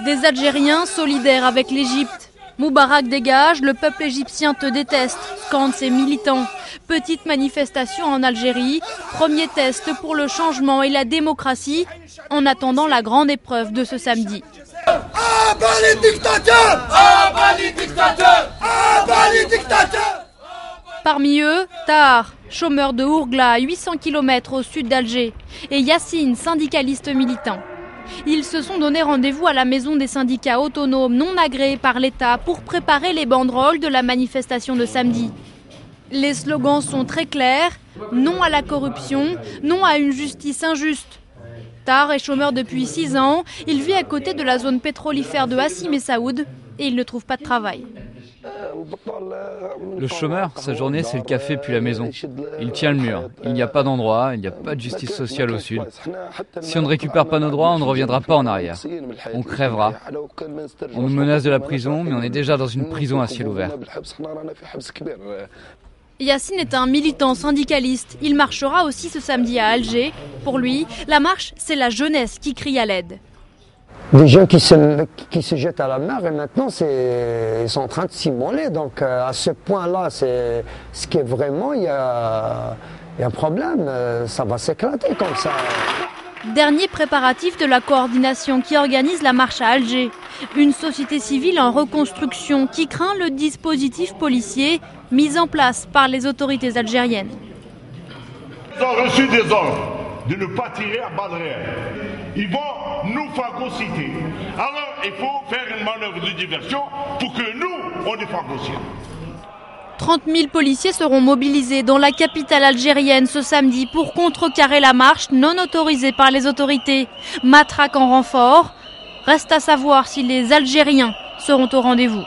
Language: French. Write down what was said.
Des Algériens solidaires avec l'Égypte. Moubarak dégage, le peuple égyptien te déteste, scandent ses militants. Petite manifestation en Algérie, premier test pour le changement et la démocratie, en attendant la grande épreuve de ce samedi. Ah bah les dictateurs! Ah bah les dictateurs! Ah bah les dictateurs! Parmi eux, Tahar, chômeur de Ourgla, à 800 km au sud d'Alger, et Yassine, syndicaliste militant. Ils se sont donné rendez-vous à la maison des syndicats autonomes non agréés par l'État pour préparer les banderoles de la manifestation de samedi. Les slogans sont très clairs, non à la corruption, non à une justice injuste. Tahar est chômeur depuis 6 ans, il vit à côté de la zone pétrolifère de Hassim et Saoud et il ne trouve pas de travail. Le chômeur, sa journée, c'est le café puis la maison. Il tient le mur. Il n'y a pas d'endroit, il n'y a pas de justice sociale au sud. Si on ne récupère pas nos droits, on ne reviendra pas en arrière. On crèvera. On nous menace de la prison, mais on est déjà dans une prison à ciel ouvert. Yassine est un militant syndicaliste. Il marchera aussi ce samedi à Alger. Pour lui, la marche, c'est la jeunesse qui crie à l'aide. Des gens qui se jettent à la mer et maintenant ils sont en train de s'immoler. Donc à ce point-là, c'est ce qui est vraiment, il y a un problème. Ça va s'éclater comme ça. Dernier préparatif de la coordination qui organise la marche à Alger. Une société civile en reconstruction qui craint le dispositif policier mis en place par les autorités algériennes. Ils ont reçu des ordres de ne pas tirer à balles réelles. Ils vont nous phagocyter. Alors il faut faire une manœuvre de diversion pour que nous, on les phagocyte. 30 000 policiers seront mobilisés dans la capitale algérienne ce samedi pour contrecarrer la marche non autorisée par les autorités. Matraque en renfort. Reste à savoir si les Algériens seront au rendez-vous.